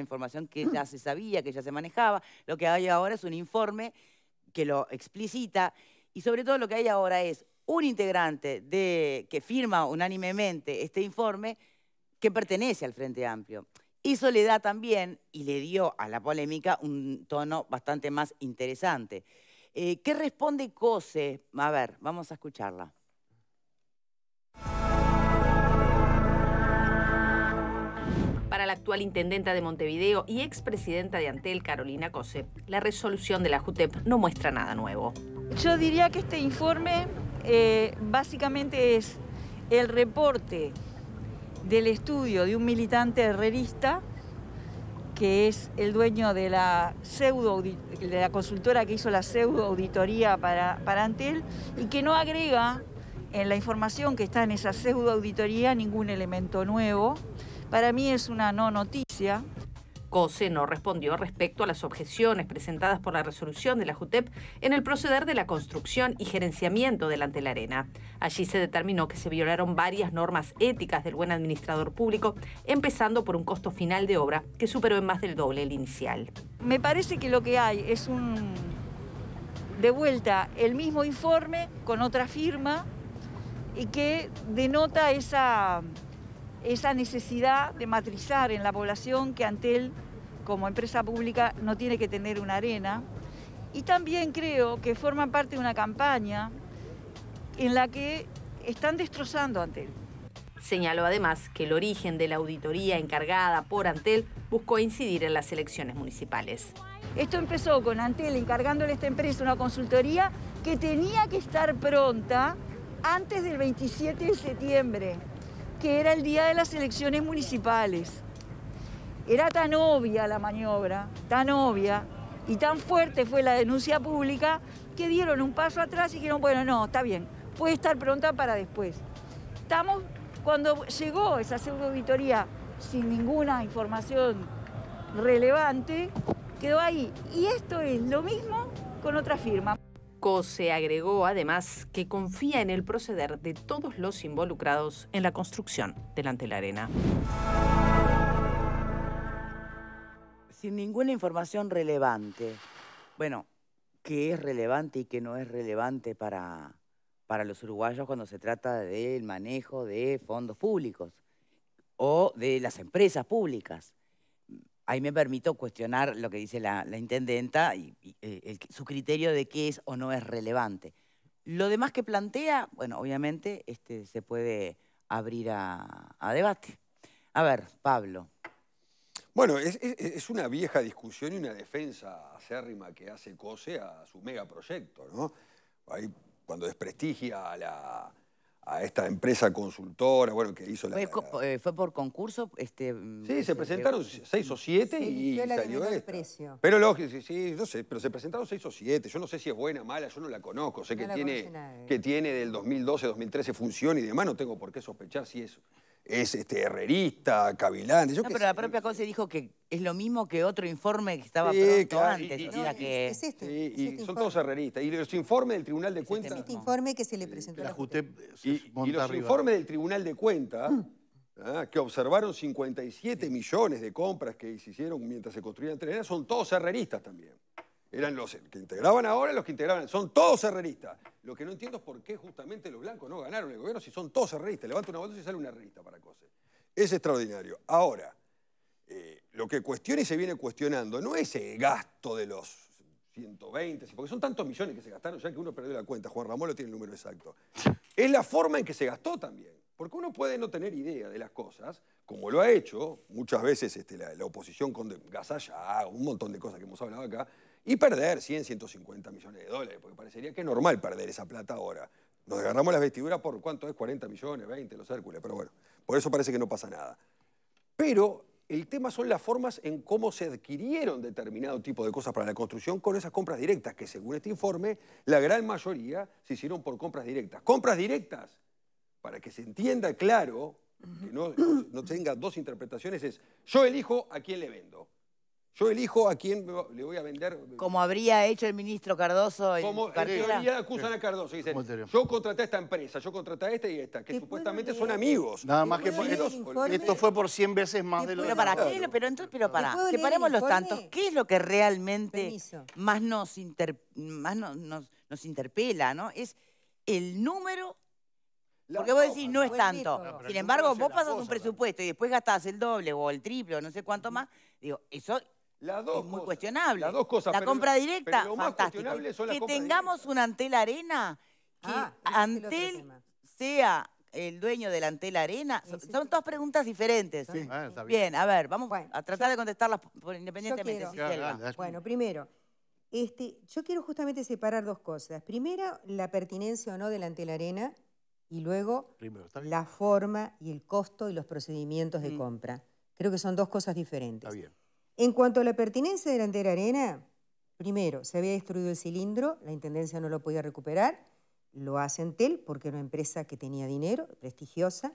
información que ya se sabía, que ya se manejaba. Lo que hay ahora es un informe que lo explicita y sobre todo lo que hay ahora es un integrante que firma unánimemente este informe que pertenece al Frente Amplio. Eso le da también, y le dio a la polémica, un tono bastante más interesante. ¿Qué responde COSE? A ver, vamos a escucharla. Para la actual intendenta de Montevideo y expresidenta de Antel, Carolina Cose, la resolución de la JUTEP no muestra nada nuevo. Yo diría que este informe básicamente es el reporte del estudio de un militante herrerista que es el dueño de la consultora que hizo la pseudo auditoría para Antel y que no agrega en la información que está en esa pseudo auditoría ningún elemento nuevo. Para mí es una no noticia. COSE no respondió respecto a las objeciones presentadas por la resolución de la JUTEP en el proceder de la construcción y gerenciamiento del Antel Arena. Allí se determinó que se violaron varias normas éticas del buen administrador público, empezando por un costo final de obra que superó en más del doble el inicial. Me parece que lo que hay es de vuelta el mismo informe con otra firma y que denota esa necesidad de matrizar en la población que Antel, como empresa pública, no tiene que tener una arena. Y también creo que forman parte de una campaña en la que están destrozando a Antel. Señaló además que el origen de la auditoría encargada por Antel buscó incidir en las elecciones municipales. Esto empezó con Antel encargándole a esta empresa una consultoría que tenía que estar pronta antes del 27 de septiembre. Que era el día de las elecciones municipales. Era tan obvia la maniobra, tan obvia, y tan fuerte fue la denuncia pública, que dieron un paso atrás y dijeron, bueno, no, está bien, puede estar pronta para después. Cuando llegó esa pseudo auditoría sin ninguna información relevante, quedó ahí. Y esto es lo mismo con otra firma. COSE agregó además que confía en el proceder de todos los involucrados en la construcción del Antel Arena. Sin ninguna información relevante. Bueno, ¿qué es relevante y qué no es relevante para los uruguayos cuando se trata del manejo de fondos públicos o de las empresas públicas? Ahí me permito cuestionar lo que dice la intendenta y su criterio de qué es o no es relevante. Lo demás que plantea, bueno, obviamente se puede abrir a debate. A ver, Pablo. Bueno, es una vieja discusión y una defensa acérrima que hace COSE a su megaproyecto, ¿no? Ahí, cuando desprestigia a esta empresa consultora, bueno, que hizo ¿Fue por concurso? Sí, se presentaron 6 o 7 y salió esto. Pero sí, no sé, pero se presentaron 6 o 7. Yo no sé si es buena o mala, yo no la conozco. Sé que tiene del 2012, 2013 función y demás, no tengo por qué sospechar si es herrerista, cavilante. No, pero la propia COSE dijo que es lo mismo que otro informe que estaba pronto antes. Son todos herreristas. Y los informes del Tribunal de Cuentas... Este informe que se le presentó a la JUTEP. Y los informes del Tribunal de Cuentas, que observaron 57 millones de compras que se hicieron mientras se construían trenes, son todos herreristas también. Eran los que integraban ahora, los que integraban... Son todos herreristas. Lo que no entiendo es por qué justamente los blancos no ganaron el gobierno si son todos herreristas. Levanta una bolsa y sale un herrerista para COSE. Es extraordinario. Ahora, lo que cuestiona y se viene cuestionando no es el gasto de los 120, porque son tantos millones que se gastaron ya que uno perdió la cuenta. Juan Ramón lo tiene el número exacto. Es la forma en que se gastó también. Porque uno puede no tener idea de las cosas, como lo ha hecho muchas veces la oposición con Gasalla, un montón de cosas que hemos hablado acá, y perder 100, 150 millones de dólares, porque parecería que es normal perder esa plata ahora. Nos agarramos las vestiduras por, ¿cuánto es? 40 millones, 20, los Hércules, pero bueno, por eso parece que no pasa nada. Pero el tema son las formas en cómo se adquirieron determinado tipo de cosas para la construcción con esas compras directas, que según este informe, la gran mayoría se hicieron por compras directas. Compras directas, para que se entienda claro, que no tenga dos interpretaciones, es yo elijo a quién le vendo. Yo elijo a quién le voy a vender. Como habría hecho el ministro Cardoso en Como su en cartera. teoría acusan a Cardoso. Dicen, yo contraté a esta empresa, yo contraté a esta y esta, que supuestamente son amigos. Nada más que esto fue por 100 veces más de lo Pero para qué, pero para, separemos los tantos. ¿Qué es lo que realmente más nos interpela, ¿no? Es el número. Porque vos decís, no es tanto. Sin embargo, vos pasas un presupuesto y después gastás el doble o el triple o no sé cuánto más. Digo, eso es muy cuestionable. Las dos cosas. La compra directa, pero lo más fantástico. cuestionable son las Que compras tengamos directas. un Antel Arena, que Antel sea el dueño del Antel Arena. Son dos preguntas diferentes. Sí. Está bien, a ver, vamos a tratar de contestarlas independientemente. Bueno, primero, yo quiero justamente separar dos cosas. Primero, la pertinencia o no del Antel Arena, y luego la forma y el costo y los procedimientos de compra. Creo que son dos cosas diferentes. Está bien. En cuanto a la pertinencia del Antel Arena, primero, se había destruido el cilindro, la Intendencia no lo podía recuperar, lo hace Antel porque era una empresa que tenía dinero, prestigiosa.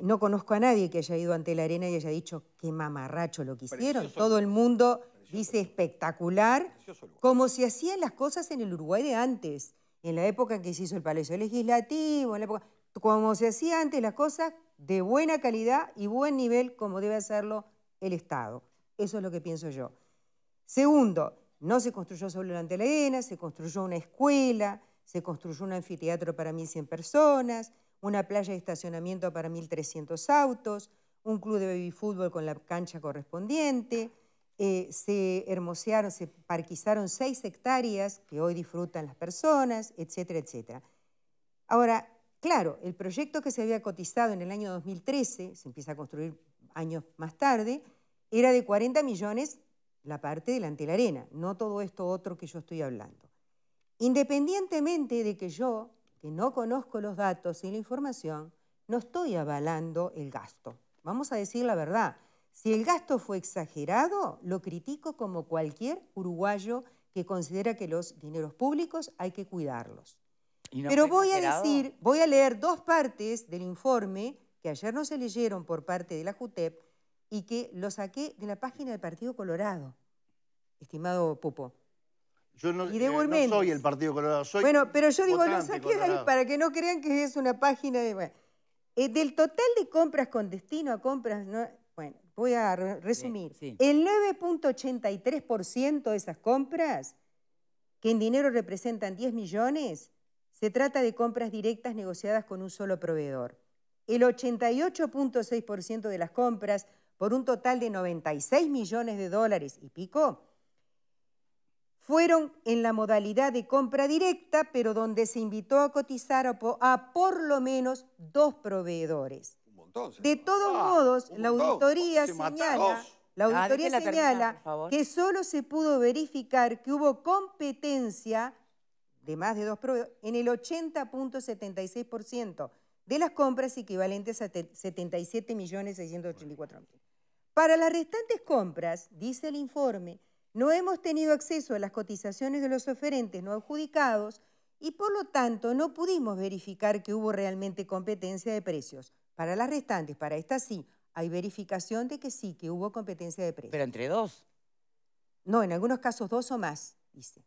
No conozco a nadie que haya ido a Antel Arena y haya dicho qué mamarracho lo que hicieron. Todo el mundo dice espectacular, como se hacían las cosas en el Uruguay de antes. En la época en que se hizo el Palacio Legislativo, en la época, como se hacía antes las cosas, de buena calidad y buen nivel, como debe hacerlo el Estado. Eso es lo que pienso yo. Segundo, no se construyó solo el Antel Arena, se construyó una escuela, se construyó un anfiteatro para 1.100 personas, una playa de estacionamiento para 1.300 autos, un club de baby fútbol con la cancha correspondiente. Se hermosearon, se parquizaron 6 hectáreas que hoy disfrutan las personas, etcétera, etcétera. Ahora, claro, el proyecto que se había cotizado en el año 2013, se empieza a construir años más tarde, era de 40 millones la parte del Antel Arena, no todo esto otro que yo estoy hablando. Independientemente de que yo, que no conozco los datos y la información, no estoy avalando el gasto. Vamos a decir la verdad. Si el gasto fue exagerado, lo critico como cualquier uruguayo que considera que los dineros públicos hay que cuidarlos. Pero voy a leer 2 partes del informe que ayer no se leyeron por parte de la JUTEP y que lo saqué de la página del Partido Colorado, estimado Pupo. Yo no, y de no soy el Partido Colorado, soy bueno, pero yo digo, lo saqué de ahí colorado para que no crean que es una página de... Bueno, del total de compras con destino a compras... No, bueno, voy a resumir. El 9.83% de esas compras, que en dinero representan 10 millones, se trata de compras directas negociadas con un solo proveedor. El 88.6% de las compras, por un total de 96 millones de dólares y pico, fueron en la modalidad de compra directa, pero donde se invitó a cotizar a por lo menos 2 proveedores. De todos modos, la auditoría señala que solo se pudo verificar que hubo competencia de más de 2 proveedores en el 80.76% de las compras equivalentes a 77.684.000. Para las restantes compras, dice el informe, no hemos tenido acceso a las cotizaciones de los oferentes no adjudicados y por lo tanto no pudimos verificar que hubo realmente competencia de precios. Para las restantes, para estas sí, hay verificación de que sí, que hubo competencia de precios. ¿Pero entre 2? No, en algunos casos 2 o más, dice.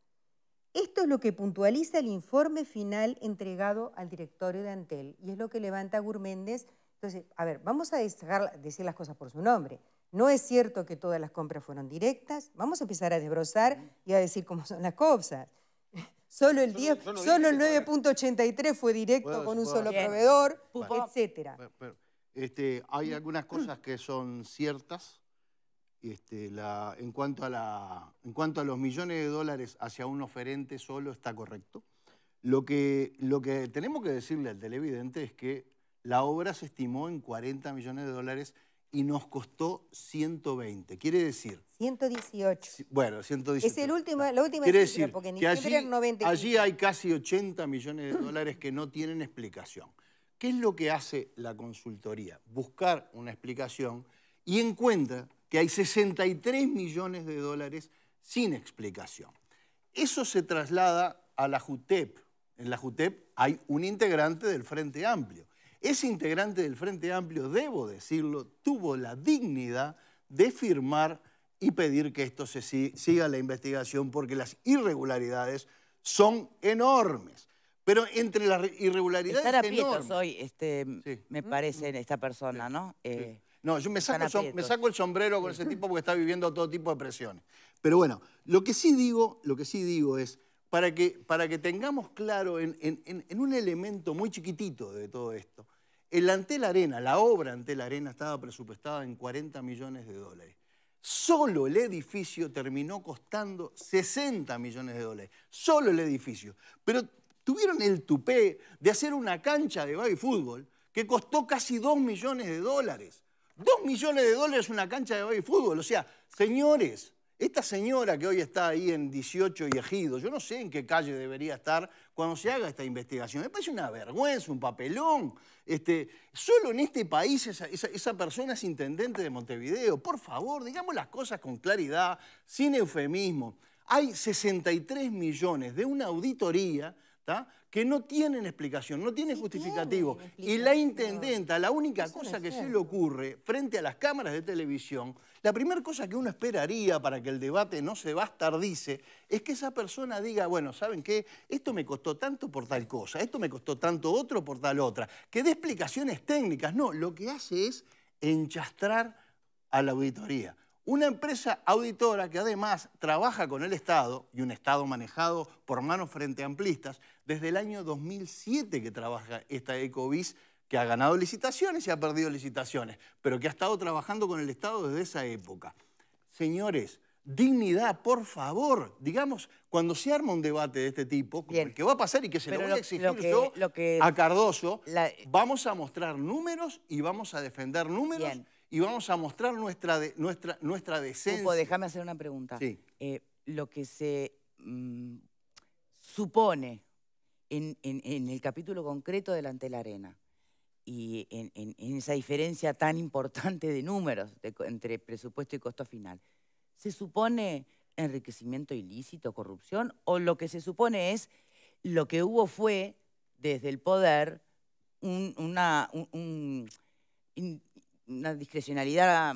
Esto es lo que puntualiza el informe final entregado al directorio de Antel y es lo que levanta Gurméndez. Entonces, a ver, vamos a decir las cosas por su nombre. No es cierto que todas las compras fueron directas. Vamos a empezar a desbrozar y a decir cómo son las cosas. Solo el 9.83 fue directo con un solo proveedor, etcétera. Hay algunas cosas que son ciertas. En cuanto a los millones de dólares hacia un oferente solo está correcto. Lo que tenemos que decirle al televidente es que la obra se estimó en 40 millones de dólares y nos costó 120. Quiere decir... 118. Bueno, 118. Es la última Quiere cifra, decir porque en que diciembre eran 90. allí hay casi 80 millones de dólares que no tienen explicación. ¿Qué es lo que hace la consultoría? Buscar una explicación y encuentra que hay 63 millones de dólares sin explicación. Eso se traslada a la JUTEP. En la JUTEP hay un integrante del Frente Amplio. Ese integrante del Frente Amplio, debo decirlo, tuvo la dignidad de firmar y pedir que esto se siga la investigación porque las irregularidades son enormes. Pero entre las irregularidades Están aprietos enormes... hoy, Sí. me parece, esta persona, ¿no? Sí. No, yo me están saco aprietos. el sombrero con ese tipo porque está viviendo todo tipo de presiones. Pero bueno, lo que sí digo es, para que tengamos claro en un elemento muy chiquitito de todo esto, el Antel Arena, la obra Antel Arena estaba presupuestada en 40 millones de dólares. Solo el edificio terminó costando 60 millones de dólares. Solo el edificio. Pero tuvieron el tupé de hacer una cancha de baby fútbol que costó casi 2 millones de dólares. 2 millones de dólares una cancha de baby fútbol. O sea, señores, esta señora que hoy está ahí en 18 y Ejido, yo no sé en qué calle debería estar cuando se haga esta investigación. Me parece una vergüenza, un papelón. Solo en este país esa persona es intendente de Montevideo. Por favor, digamos las cosas con claridad, sin eufemismo. Hay 63 millones de una auditoría, ¿tá?, que no tienen explicación, no tienen justificativo. Y la intendenta, la única cosa que se le ocurre frente a las cámaras de televisión, la primera cosa que uno esperaría para que el debate no se bastardice, es que esa persona diga, bueno, ¿saben qué? Esto me costó tanto por tal cosa, esto me costó tanto otro por tal otra. Que dé explicaciones técnicas. No, lo que hace es enchastrar a la auditoría. Una empresa auditora que además trabaja con el Estado, y un Estado manejado por manos frente amplistas, desde el año 2007 que trabaja esta Ecovis, que ha ganado licitaciones y ha perdido licitaciones, pero que ha estado trabajando con el Estado desde esa época. Señores, dignidad, por favor. Digamos, cuando se arma un debate de este tipo, como el que va a pasar y que se lo voy a exigir yo a Cardoso, vamos a mostrar números y vamos a defender números. Bien. Y vamos a mostrar nuestra decencia. Pupo, déjame hacer una pregunta. Sí. Lo que se supone en el capítulo concreto del Antel Arena y en esa diferencia tan importante de números entre presupuesto y costo final, ¿se supone enriquecimiento ilícito, corrupción? ¿O lo que se supone es lo que hubo fue, desde el poder, una discrecionalidad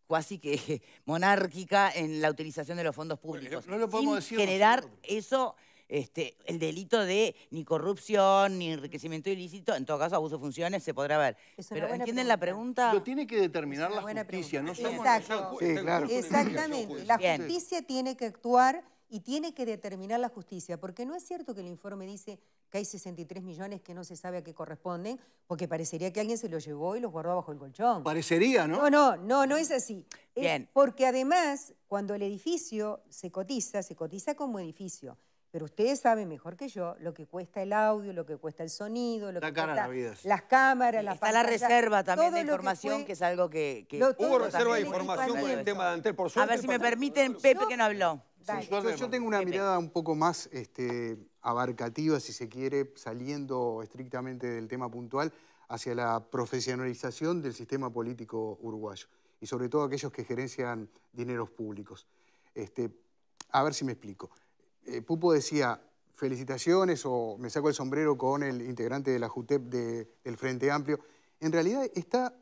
casi que monárquica en la utilización de los fondos públicos? No lo podemos decir generar eso, el delito de ni corrupción, ni enriquecimiento ilícito, en todo caso abuso de funciones se podrá ver. Pero ¿entienden la pregunta? Lo tiene que determinar la justicia. No somos Exacto. sí, claro. Exactamente. La justicia tiene que actuar y tiene que determinar la justicia, porque no es cierto que el informe dice que hay 63 millones que no se sabe a qué corresponden, porque parecería que alguien se los llevó y los guardó bajo el colchón. Parecería, ¿no? No es así. Bien. Porque además, cuando el edificio se cotiza como edificio. Pero ustedes saben mejor que yo lo que cuesta el audio, lo que cuesta el sonido, lo que cuesta las cámaras, la pantalla. Está la reserva también de información, que es algo que hubo reserva de información con el tema de Antel, por suerte. A ver si me permiten, Pepe, que no habló. Yo tengo una mirada un poco más abarcativa, si se quiere, saliendo estrictamente del tema puntual, hacia la profesionalización del sistema político uruguayo y sobre todo aquellos que gerencian dineros públicos. A ver si me explico. Pupo decía, felicitaciones o me saco el sombrero con el integrante de la JUTEP del Frente Amplio. En realidad está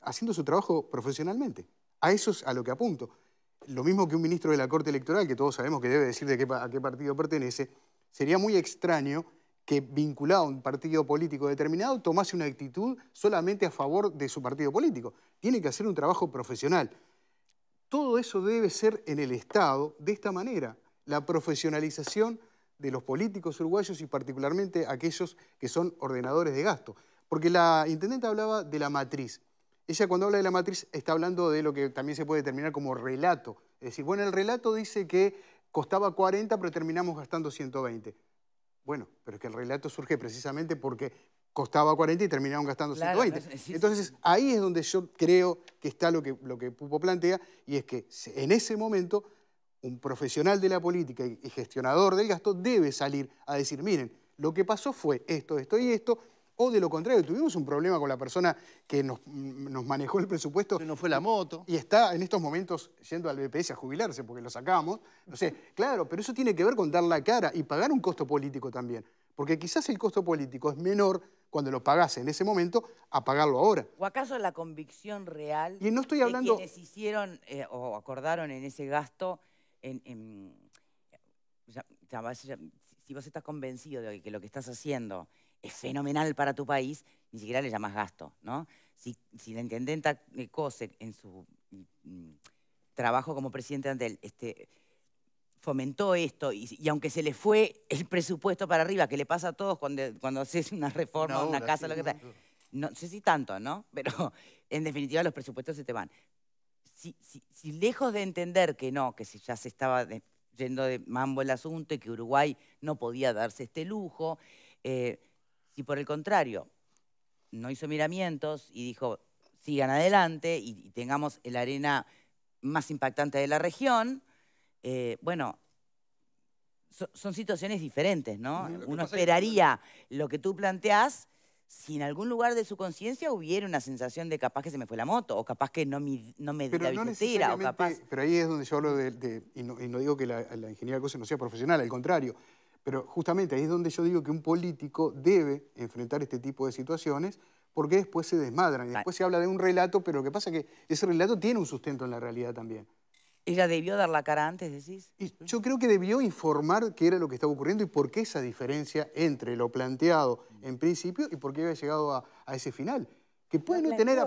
haciendo su trabajo profesionalmente. A eso es a lo que apunto. Lo mismo que un ministro de la Corte Electoral, que todos sabemos que debe decir a qué partido pertenece, sería muy extraño que vinculado a un partido político determinado tomase una actitud solamente a favor de su partido político. Tiene que hacer un trabajo profesional. Todo eso debe ser en el Estado de esta manera. La profesionalización de los políticos uruguayos y particularmente aquellos que son ordenadores de gasto. Porque la intendenta hablaba de la matriz. Ella cuando habla de la matriz está hablando de lo que también se puede determinar como relato. Es decir, bueno, el relato dice que costaba 40 pero terminamos gastando 120. Bueno, pero es que el relato surge precisamente porque costaba 40 y terminaron gastando 120. Entonces ahí es donde yo creo que está lo que Pupo plantea, y es que en ese momento un profesional de la política y gestionador del gasto debe salir a decir, miren, lo que pasó fue esto, esto y esto, o de lo contrario, tuvimos un problema con la persona que nos manejó el presupuesto. Se nos fue la moto. Y está en estos momentos yendo al BPS a jubilarse porque lo sacamos. No sé, claro, pero eso tiene que ver con dar la cara y pagar un costo político también. Porque quizás el costo político es menor cuando lo pagás en ese momento a pagarlo ahora. ¿O acaso la convicción real Y no estoy hablando... de quienes hicieron o acordaron en ese gasto, si vos estás convencido de que lo que estás haciendo es fenomenal para tu país, ni siquiera le llamas gasto, ¿no? Si la intendenta Cose en su trabajo como presidente ante él, fomentó esto, y aunque se le fue el presupuesto para arriba, que le pasa a todos cuando haces una reforma, una casa, lo que sea, no sé si tanto, ¿no? Pero en definitiva los presupuestos se te van. Si lejos de entender que no, que ya se estaba yendo de mambo el asunto y que Uruguay no podía darse este lujo, si por el contrario no hizo miramientos y dijo, sigan adelante y tengamos el arena más impactante de la región, bueno, son situaciones diferentes, ¿no? Uno esperaría lo que tú planteás si en algún lugar de su conciencia hubiera una sensación de capaz que se me fue la moto, o capaz que no me di la billetera, o capaz... Pero ahí es donde yo hablo y no digo que la ingeniera Cose no sea profesional, al contrario, pero justamente ahí es donde yo digo que un político debe enfrentar este tipo de situaciones porque después se desmadran, y después se habla de un relato, pero lo que pasa es que ese relato tiene un sustento en la realidad también. ¿Ella debió dar la cara antes, decís? Y yo creo que debió informar qué era lo que estaba ocurriendo y por qué esa diferencia entre lo planteado en principio y por qué había llegado a ese final. Que puede no tener...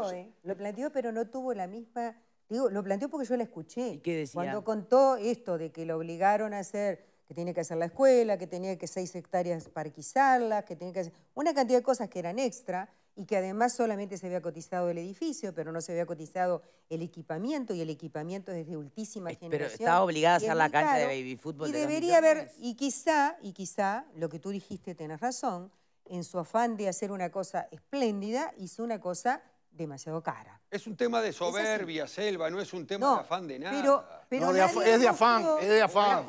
Lo planteó, pero no tuvo la misma... Digo, lo planteó porque yo la escuché. ¿Y qué decía? Cuando contó esto de que lo obligaron a hacer, que tenía que hacer la escuela, que tenía que 6 hectáreas parquizarlas, que tenía que hacer una cantidad de cosas que eran extra, y que además solamente se había cotizado el edificio, pero no se había cotizado el equipamiento, y el equipamiento es de ultísima generación. Pero estaba obligada a hacer la cancha de baby fútbol. Y debería haber, y quizá, lo que tú dijiste tenés razón, en su afán de hacer una cosa espléndida, hizo una cosa demasiado cara. Es un tema de soberbia, Selva, no es un tema de afán de nada. Pero es de afán, es de afán.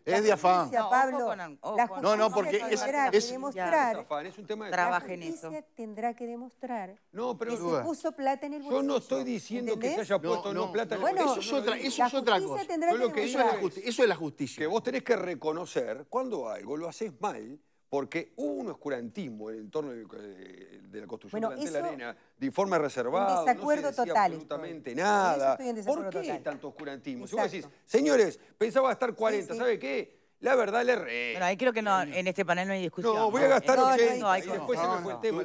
Es de afán. Pablo, no, porque es demostrar. Es un tema de trabaja en eso. Tendrá que demostrar que se duda. puso plata en el bolsillo. Yo no estoy diciendo que se haya puesto plata en el bolsillo. Eso es otra cosa. Eso es la justicia. Que vos tenés que reconocer cuando algo lo haces mal, porque hubo un oscurantismo en el entorno de la construcción de la arena, de informe reservado, desacuerdo no se decía total absolutamente nada. ¿Por qué tanto oscurantismo? Si vos decís, señores, pensaba gastar 40, ¿sabe qué? La verdad le erré. Bueno, ahí creo que no, en este panel no hay discusión. No, voy a gastar 80 y después se me fue el tema.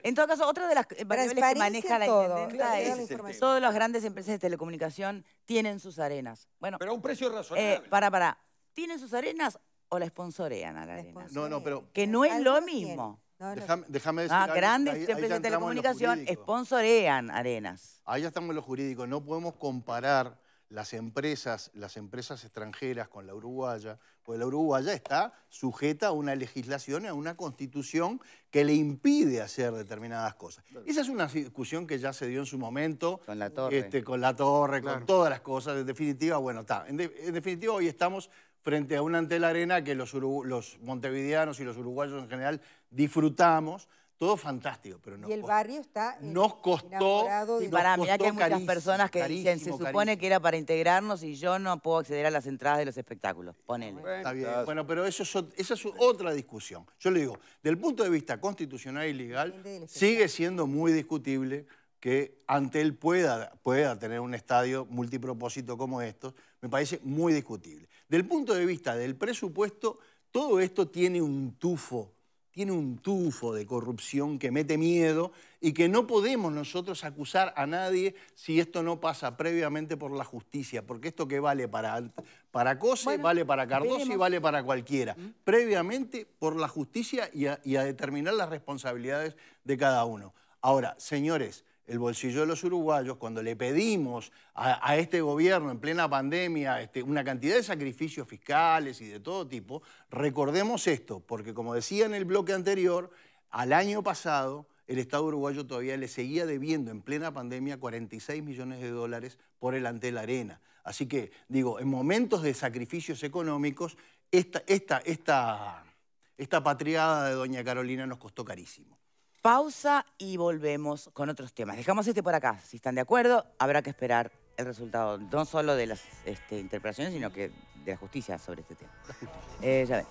En todo caso, otra de las variables que maneja la intendenta es todas las grandes empresas de telecomunicación tienen sus arenas. Bueno, pero a un precio razonable. ¿Tienen sus arenas o la sponsorean a la arena? No, pero... Que no es lo mismo. Déjame decir... Grandes empresas de telecomunicación sponsorean arenas. Ahí ya estamos en lo jurídico. No podemos comparar las empresas extranjeras con la uruguaya, porque la uruguaya está sujeta a una legislación, a una constitución que le impide hacer determinadas cosas. Esa es una discusión que ya se dio en su momento. Con la torre. Con todas las cosas. En definitiva, bueno, está. En definitiva, hoy estamos frente a una Antelarena que los montevideanos y los uruguayos en general disfrutamos. Todo fantástico, pero y el barrio está nos costó. Mirá que hay muchas personas que dicen, se supone que era para integrarnos y yo no puedo acceder a las entradas de los espectáculos. Ponele. Está bien. Bueno, pero esa es otra discusión. Yo le digo, del punto de vista constitucional y legal, sigue siendo muy discutible que Antel pueda tener un estadio multipropósito como estos. Me parece muy discutible. Del punto de vista del presupuesto, todo esto tiene un tufo de corrupción que mete miedo y que no podemos nosotros acusar a nadie si esto no pasa previamente por la justicia, porque esto que vale para Cose, vale para Cardoso y vale para cualquiera. Previamente por la justicia y a determinar las responsabilidades de cada uno. Ahora, señores, el bolsillo de los uruguayos, cuando le pedimos a este gobierno en plena pandemia una cantidad de sacrificios fiscales y de todo tipo, recordemos esto, porque como decía en el bloque anterior, al año pasado el Estado uruguayo todavía le seguía debiendo en plena pandemia 46 millones de dólares por el Antel Arena. Así que, digo, en momentos de sacrificios económicos, esta patriada de doña Carolina nos costó carísimo. Pausa y volvemos con otros temas. Dejamos por acá. Si están de acuerdo, habrá que esperar el resultado, no solo de las interpretaciones, sino que de la justicia sobre este tema. Ya ven.